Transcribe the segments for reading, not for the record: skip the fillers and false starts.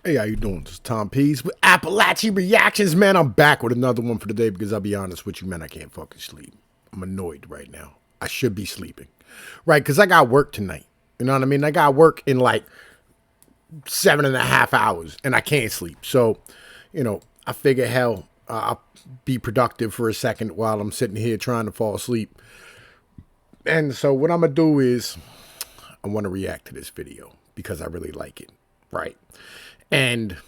Hey, how you doing? This is Tom Pease with Appalachian Reactions, man. I'm back with another one for the day because I'll be honest with you, man, I can't fucking sleep. I'm annoyed right now. I should be sleeping, right? Because I got work tonight. You know what I mean? I got work in like 7.5 hours and I can't sleep. So, I figure, hell, I'll be productive for a second while I'm sitting here trying to fall asleep. And so what I'm going to do is I want to react to this video because I really like it, right? And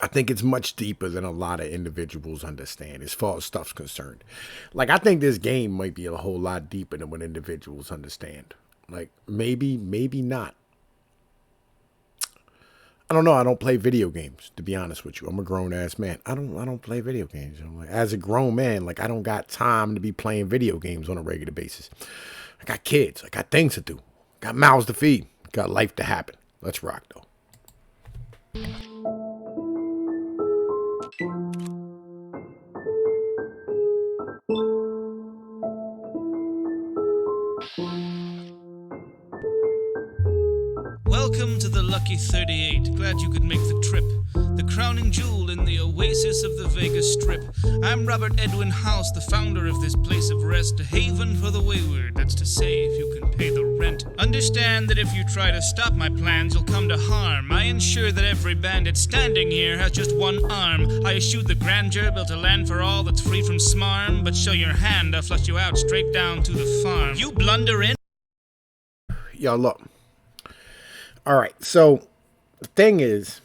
I think it's much deeper than a lot of individuals understand as far as stuff's concerned. Like, I think this game might be a whole lot deeper than what individuals understand. Like, maybe not. I don't know. I don't play video games, to be honest with you. I'm a grown ass man. I don't play video games. I'm like, as a grown man, like, I don't got time to be playing video games on a regular basis. I got kids. I got things to do. Got mouths to feed. Got life to happen. Let's rock though. Welcome to the Lucky 38. Glad you could make the trip. The crowning jewel in the oasis of the Vegas Strip. I'm Robert Edwin House, the founder of this place of rest, a haven for the wayward. That's to say, if you can pay the rent. Understand that if you try to stop my plans, you'll come to harm. I ensure that every bandit standing here has just one arm. I eschew the grandeur, built a land for all that's free from smarm. But show your hand, I'll flush you out straight down to the farm. You blunder in. Yo, look. All right, so the thing is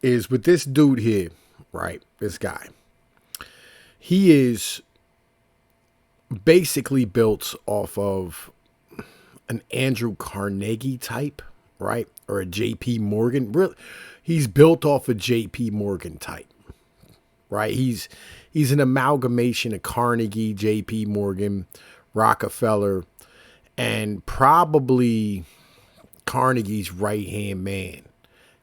with this dude here, right, this guy, he is basically built off of an Andrew Carnegie type, right, or a J.P. Morgan. Really, he's built off a J.P. Morgan type, right? He's an amalgamation of Carnegie, J.P. Morgan, Rockefeller, and probably Carnegie's right-hand man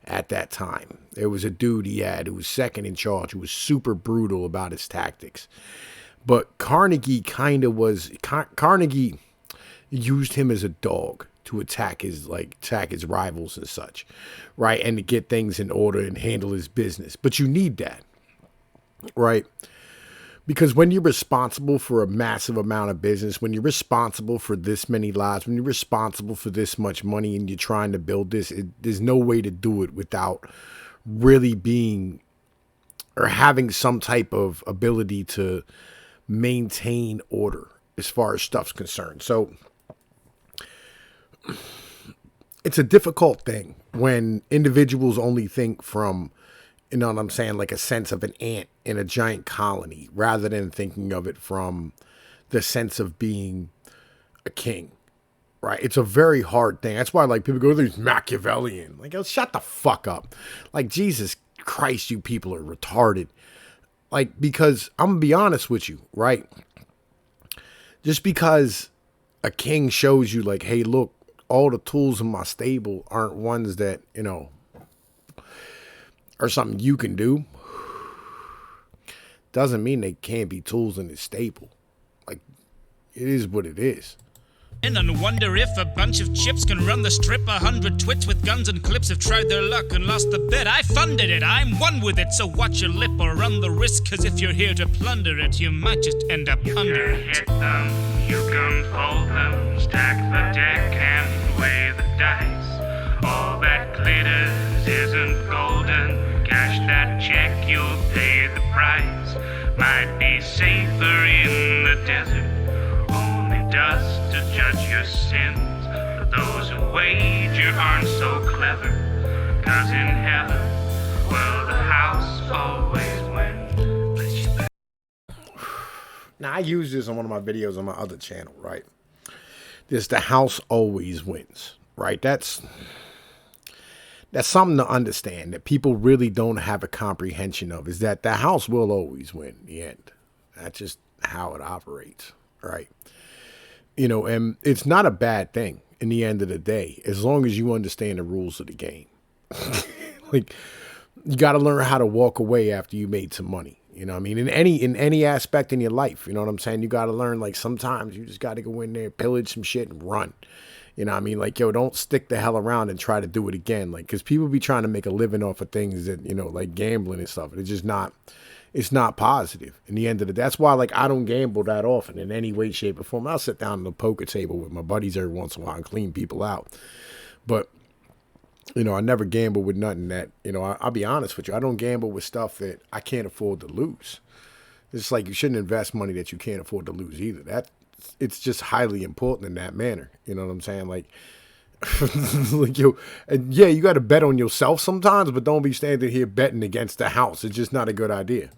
at that time. There was a dude he had who was second in charge, who was super brutal about his tactics. But Carnegie Carnegie used him as a dog to attack his rivals and such, right? And to get things in order and handle his business. But you need that, right? Because when you're responsible for a massive amount of business, when you're responsible for this many lives, when you're responsible for this much money and you're trying to build this, there's no way to do it without really being or having some type of ability to maintain order as far as stuff's concerned. So it's a difficult thing when individuals only think from, you know what I'm saying, like a sense of an ant in a giant colony, rather than thinking of it from the sense of being a king, right? It's a very hard thing. That's why, like, people go, "There's Machiavellian." Like, oh, shut the fuck up. Like, Jesus Christ, you people are retarded. Like, because I'm gonna be honest with you, right? Just because a king shows you, like, hey, look, all the tools in my stable aren't ones that, or something you can do, doesn't mean they can't be tools in his stable. Like, it is what it is. And wonder if a bunch of chips can run the strip. 100 twits with guns and clips have tried their luck and lost the bet. I funded it, I'm one with it, so watch your lip or run the risk, cause if you're here to plunder it, you might just end up under it. Hit them, you can fold them, stack the deck and weigh the dice. All that glitters isn't golden. Cash that check, you'll pay the price. Might be safer in the desert. Only dust to judge your sins. But those who wager aren't so clever. Cause in heaven, well, the house always wins. Now, I use this on one of my videos on my other channel, right? This, the house always wins, right? That's something to understand that people really don't have a comprehension of, is that the house will always win in the end. That's just how it operates, right? And it's not a bad thing in the end of the day, as long as you understand the rules of the game. Like, you got to learn how to walk away after you made some money. You know what I mean? In any aspect in your life, you know what I'm saying? You got to learn, like, sometimes you just got to go in there, pillage some shit and run. You know what I mean? Like, yo, don't stick the hell around and try to do it again. Like, because people be trying to make a living off of things that, you know, like gambling and stuff. It's just not, it's not positive in the end of the day. That's why, like, I don't gamble that often in any way, shape, or form. I'll sit down at the poker table with my buddies every once in a while and clean people out. But, you know, I never gamble with nothing that, you know, I'll be honest with you. I don't gamble with stuff that I can't afford to lose. It's like you shouldn't invest money that you can't afford to lose either. It's just highly important in that manner. You know what I'm saying? Like, like and yeah, you got to bet on yourself sometimes, but don't be standing here betting against the house. It's just not a good idea.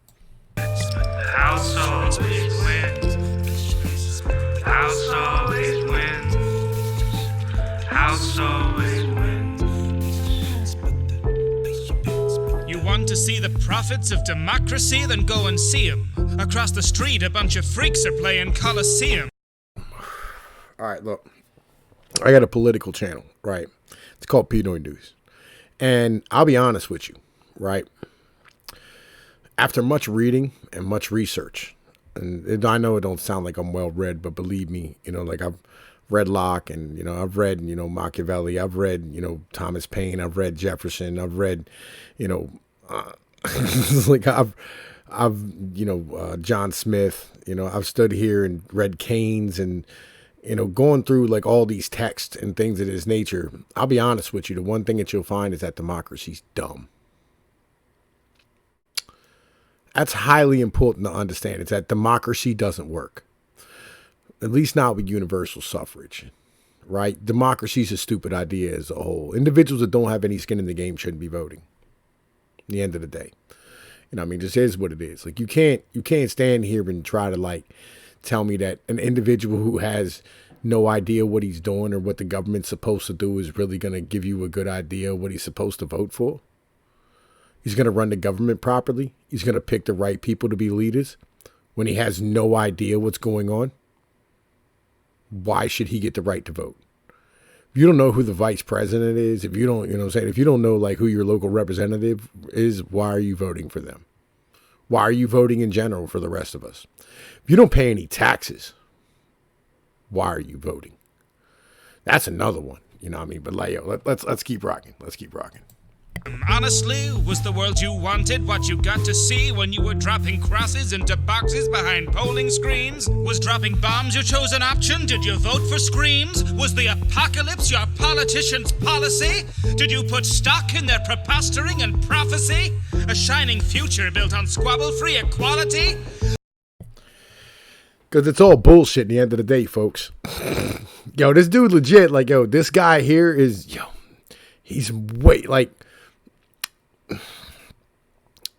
House always wins. House always wins. House always wins. You want to see the profits of democracy? Then go and see 'em. Across the street, a bunch of freaks are playing Coliseum. All right, look, I got a political channel, right? It's called Pinoy News. And I'll be honest with you, right? After much reading and much research, and I know it don't sound like I'm well read, but believe me, you know, like I've read Locke and, you know, I've read, you know, Machiavelli, I've read, you know, Thomas Paine, I've read Jefferson, I've read, you know, like I've you know, John Smith, you know, I've stood here and read Keynes and, you know, going through like all these texts and things of this nature. I'll be honest with you. The one thing that you'll find is that democracy's dumb. That's highly important to understand. It's that democracy doesn't work. At least not with universal suffrage, right? Democracy's a stupid idea as a whole. Individuals that don't have any skin in the game shouldn't be voting. At the end of the day. You know, I mean, just is what it is. Like, you can't stand here and try to like tell me that an individual who has no idea what he's doing or what the government's supposed to do is really going to give you a good idea of what he's supposed to vote for. He's going to run the government properly. He's going to pick the right people to be leaders when he has no idea what's going on. Why should he get the right to vote? If you don't know who the vice president is, if you don't, you know what I'm saying, if you don't know like who your local representative is, why are you voting for them? Why are you voting in general for the rest of us? If you don't pay any taxes, why are you voting? That's another one, you know what I mean? But like, yo, let's keep rocking. Let's keep rocking. Honestly, was the world you wanted what you got to see when you were dropping crosses into boxes behind polling screens? Was dropping bombs your chosen option? Did you vote for screams? Was the apocalypse your politician's policy? Did you put stock in their preposterous and prophecy? A shining future built on squabble-free equality? Because it's all bullshit in the end of the day, folks. Yo, this dude legit, like, yo, this guy here is, yo, he's way, like,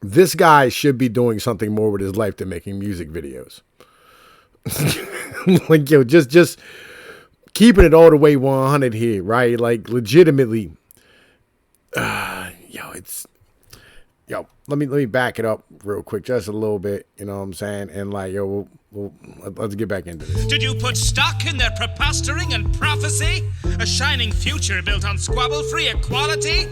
this guy should be doing something more with his life than making music videos. Like, yo, just keeping it all the way 100 here, right? Like, legitimately, yo, let me back it up real quick, just a little bit, you know what I'm saying? And like, yo, let's get back into this. Did you put stock in their preposterous and prophecy? A shining future built on squabble-free equality?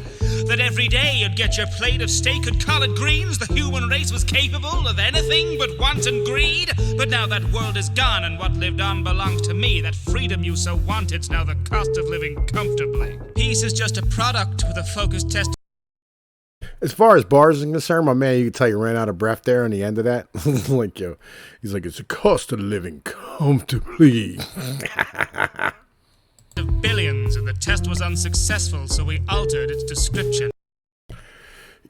That every day you'd get your plate of steak and collard greens? The human race was capable of anything but want and greed? But now that world is gone and what lived on belongs to me. That freedom you so wanted's now the cost of living comfortably. Peace is just a product with a focused test. As far as bars is concerned, my man, you can tell you ran out of breath there in the end of that. Like, yo, he's like, it's a cost of living comfortably. Of billions, and the test was unsuccessful, so we altered its description.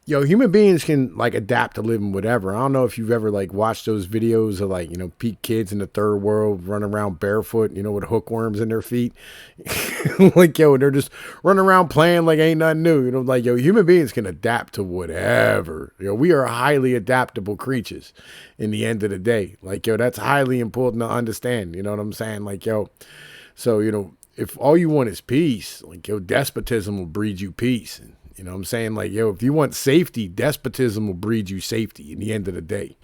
Yo, human beings can like adapt to living whatever. I don't know if you've ever like watched those videos of like, you know, peak kids in the third world running around barefoot, you know, with hookworms in their feet. Like, yo, they're just running around playing like ain't nothing new. You know, like, yo, human beings can adapt to whatever. You know, we are highly adaptable creatures in the end of the day. Like, yo, that's highly important to understand. You know what I'm saying? Like, yo, so, you know, if all you want is peace, like, yo, despotism will breed you peace. And, you know what I'm saying? Like, yo, if you want safety, despotism will breed you safety in the end of the day.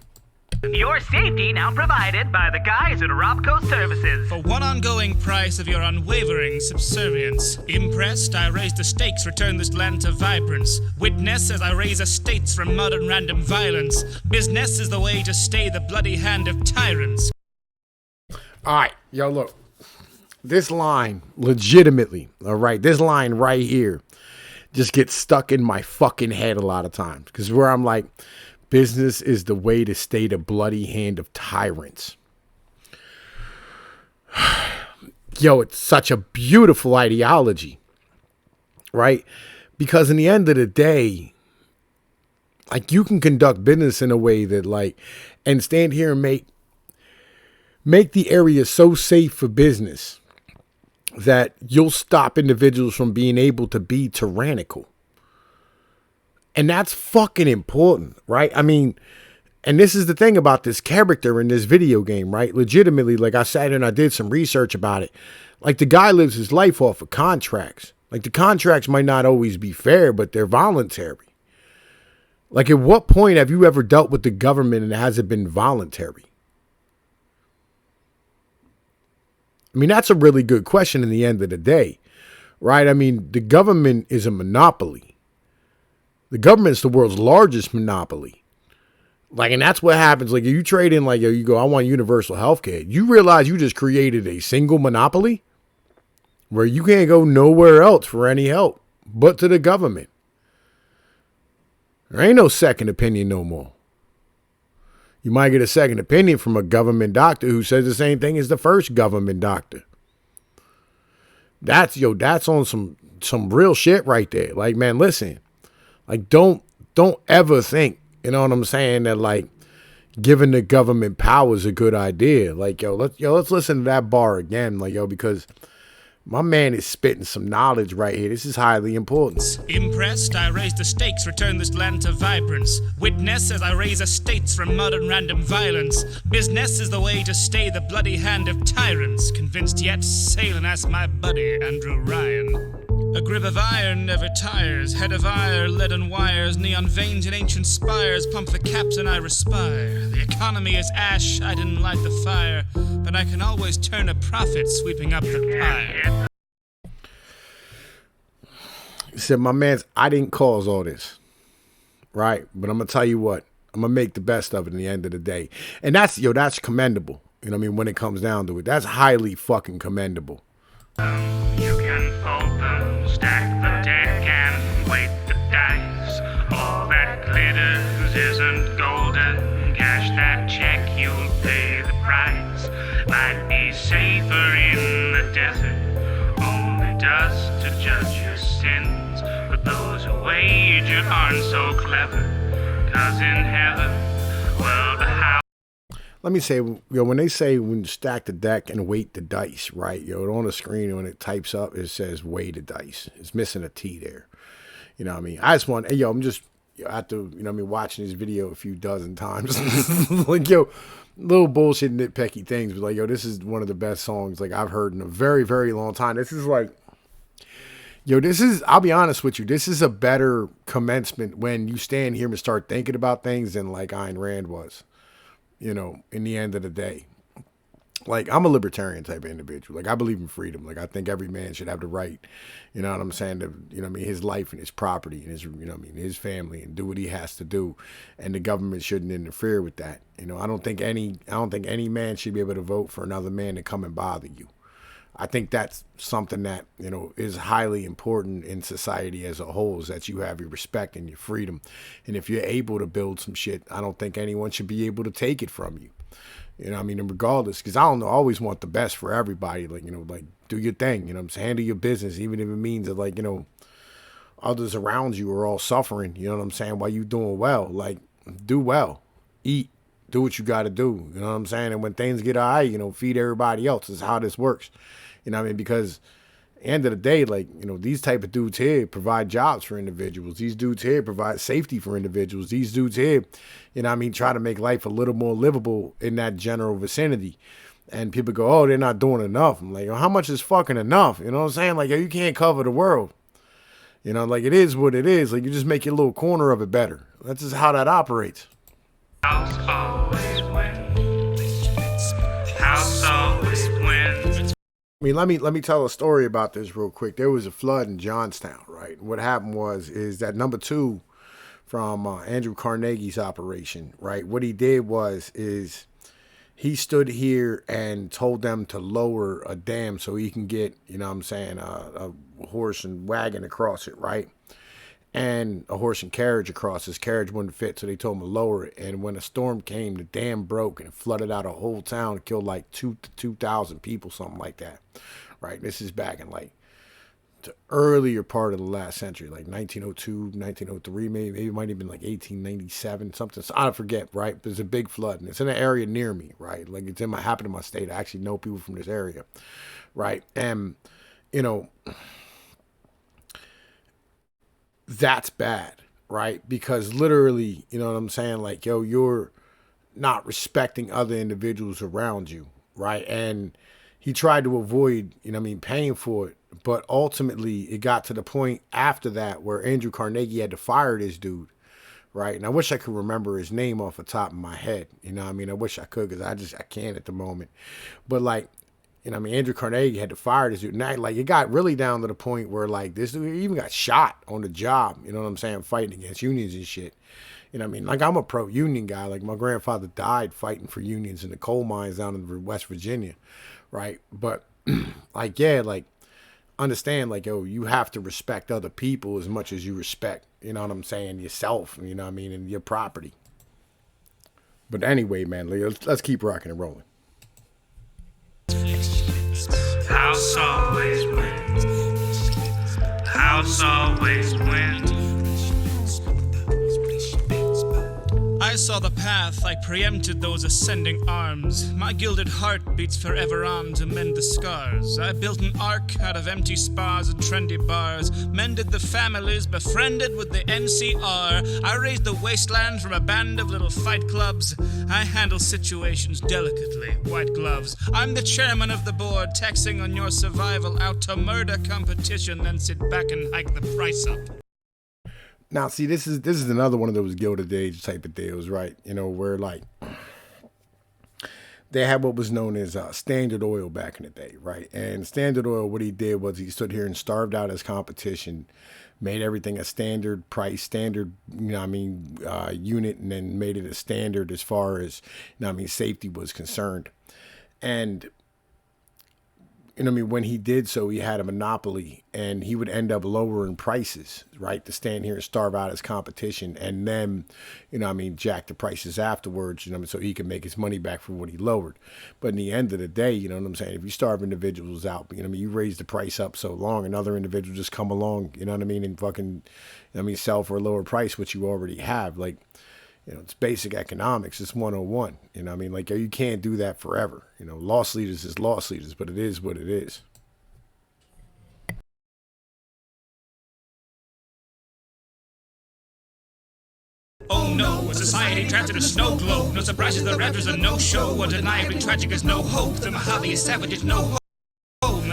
Your safety now provided by the guys at Robco Services. For one ongoing price of your unwavering subservience. Impressed, I raise the stakes, return this land to vibrance. Witness as I raise estates from mud and random violence. Business is the way to stay the bloody hand of tyrants. All right, yo, look. this line, legitimately, all right, this line right here just gets stuck in my fucking head a lot of times. Because where I'm like, business is the way to stay the bloody hand of tyrants. Yo, it's such a beautiful ideology, right? Because in the end of the day, like, you can conduct business in a way that, like, and stand here and make the area so safe for business that you'll stop individuals from being able to be tyrannical. And that's fucking important, right? I mean, and this is the thing about this character in this video game, right? Legitimately, like, I sat and I did some research about it. Like, the guy lives his life off of contracts. Like, the contracts might not always be fair, but they're voluntary. Like, at what point have you ever dealt with the government and it hasn't been voluntary? I mean, that's a really good question in the end of the day, right? I mean, the government is a monopoly. The government's the world's largest monopoly. Like, and that's what happens. Like, if you trade in, like, yo, you go, I want universal health care. You realize you just created a single monopoly where you can't go nowhere else for any help but to the government. There ain't no second opinion no more. You might get a second opinion from a government doctor who says the same thing as the first government doctor. That's on some real shit right there. Like, man, listen, like, don't ever think, you know what I'm saying, that, like, giving the government power is a good idea. Like, let's listen to that bar again, like, because my man is spitting some knowledge right here. This is highly important. Impressed, I raise the stakes, return this land to vibrance. Witness as I raise estates from mud and random violence. Business is the way to stay the bloody hand of tyrants. Convinced yet, sailing as my buddy Andrew Ryan. A grip of iron never tires, head of iron, lead and wires, neon veins and ancient spires, pump the caps and I respire. The economy is ash, I didn't light the fire, but I can always turn a profit sweeping up the pyre. He said, my man's, I didn't cause all this, right? But I'm going to tell you what, I'm going to make the best of it in the end of the day. And that's commendable. You know what I mean? When it comes down to it, that's highly fucking commendable. You can fold them, stack the deck, and weight the dice. All that glitters isn't golden. Cash that check, you'll pay the price. Might be safer in the desert, only dust to judge your sins. But those who wager aren't so clever, 'cause in heaven, well, the house. Let me say, when they say when you stack the deck and weight the dice, right? On the screen when it types up, it says weigh the dice. It's missing a T there. You know what I mean? I just want, I'm just, after, watching this video a few dozen times. Like, little bullshit nitpicky things. But like, this is one of the best songs, like, I've heard in a very, very long time. This is like, I'll be honest with you, this is a better commencement when you stand here and start thinking about things than, like, Ayn Rand was. In the end of the day, like, I'm a libertarian type of individual. Like, I believe in freedom. Like, I think every man should have the right, you know what I'm saying, to, his life and his property and his, his family, and do what he has to do. And the government shouldn't interfere with that. I don't think any man should be able to vote for another man to come and bother you. I think that's something that, is highly important in society as a whole, is that you have your respect and your freedom. And if you're able to build some shit, I don't think anyone should be able to take it from you. And regardless, because I always want the best for everybody. Like, like, do your thing, handle your business, even if it means that, like, others around you are all suffering, you know what I'm saying, while you doing well. Like, do well, eat, do what you got to do, you know what I'm saying? And when things get all right, feed everybody else. Is how this works. You know what I mean? Because at the end of the day, like, these type of dudes here provide jobs for individuals. These dudes here provide safety for individuals. These dudes here, try to make life a little more livable in that general vicinity. And people go, oh, they're not doing enough. I'm like, how much is fucking enough? You know what I'm saying? Like, you can't cover the world. Like, it is what it is. Like, you just make your little corner of it better. That's just how that operates. House always wins. House always wins. Let me tell a story about this real quick. There was a flood in Johnstown, right? What happened is that number 2 from Andrew Carnegie's operation, right? What he did is he stood here and told them to lower a dam so he can get, you know what I'm saying, a horse and wagon across it, right? And a horse and carriage across. His carriage wouldn't fit, so they told him to lower it. And when a storm came, the dam broke and it flooded out a whole town, killed like 2,000 people, something like that, right? This is back in like the earlier part of the last century, like 1902, 1903, maybe it might have been like 1897, something. So I forget, right? There's a big flood, and it's in an area near me, right? Like it's happened in my state. I actually know people from this area, right? And you know, that's bad, right? Because literally, you know what I'm saying? Like, yo, you're not respecting other individuals around you, right? And he tried to avoid, you know what I mean, paying for it. But ultimately, it got to the point after that where Andrew Carnegie had to fire this dude, right? And I wish I could remember his name off the top of my head. You know what I mean? I wish I could, because I can't at the moment. But like, you know what I mean? Andrew Carnegie had to fire this dude. And like, it got really down to the point where like this dude even got shot on the job. You know what I'm saying? Fighting against unions and shit. You know what I mean? Like, I'm a pro-union guy. Like, my grandfather died fighting for unions in the coal mines down in West Virginia, right? But like, yeah, like, understand, like, yo, you have to respect other people as much as you respect, you know what I'm saying, yourself, you know what I mean, and your property. But anyway, man, let's keep rocking and rolling. House always wins. House always wins. I saw the path, I preempted those ascending arms. My gilded heart beats forever on to mend the scars. I built an ark out of empty spas and trendy bars. Mended the families, befriended with the NCR. I raised the wasteland from a band of little fight clubs. I handle situations delicately, white gloves. I'm the chairman of the board, taxing on your survival out to murder competition, then sit back and hike the price up. Now, see, this is another one of those Gilded Age type of deals, right? You know, where like they had what was known as Standard Oil back in the day, right? And Standard Oil, what he did was he stood here and starved out his competition, made everything a standard price, standard, you know what I mean, unit, and then made it a standard as far as, you know what I mean, safety was concerned. And you know what I mean, when he did so, he had a monopoly, and he would end up lowering prices, right, to stand here and starve out his competition, and then, you know what I mean, jack the prices afterwards, you know what I mean, so he can make his money back from what he lowered. But in the end of the day, you know what I'm saying, if you starve individuals out, you know what I mean, you raise the price up so long, another individual just come along, you know what I mean, and fucking, you know what I mean, sell for a lower price what you already have. Like, you know, it's basic economics. It's 101. You know what I mean? Like, you can't do that forever. You know, loss leaders is loss leaders, but it is what it is. Oh no, a society trapped in a snow globe. No surprises, the raptors are no show. Undeniably tragic is no hope. The Mojave is savages, no hope.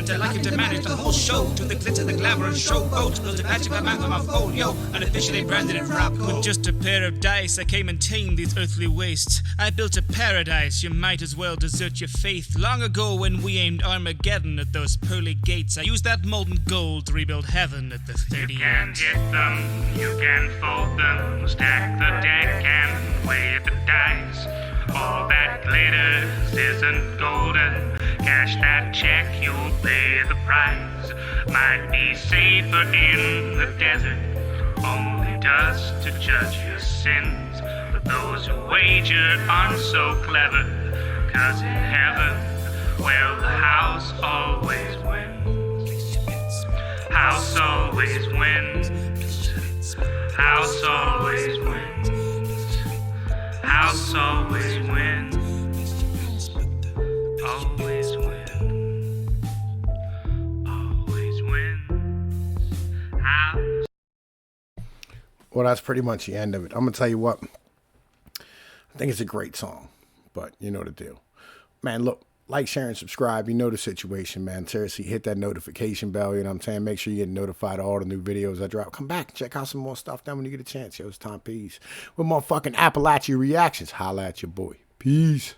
I like him to manage the whole show, to the glitz and the glamour and showboat. Those are magic I'm out of my folio, unofficially branded it rock. With just a pair of dice, I came and tamed these earthly wastes. I built a paradise, you might as well desert your faith. Long ago when we aimed Armageddon at those pearly gates, I used that molten gold to rebuild heaven at the 30 You can ends. hit them, you can fold them, stack the deck and weigh the dice. All that glitters isn't golden. Cash that check, you'll pay the price. Might be safer in the desert, only dust to judge your sins. But those who wagered aren't so clever, 'cause in heaven, well, the house always wins. House always wins. House always wins. House always wins. Always wins. Always wins. House. Well, that's pretty much the end of it. I'm going to tell you what. I think it's a great song, but you know the deal. Man, look, like, share, and subscribe. You know the situation, man. Seriously, hit that notification bell, you know what I'm saying? Make sure you get notified of all the new videos I drop. Come back and check out some more stuff then when you get a chance. Yo, it's Tom Peace with motherfucking Appalachia Reactions. Holla at your boy. Peace.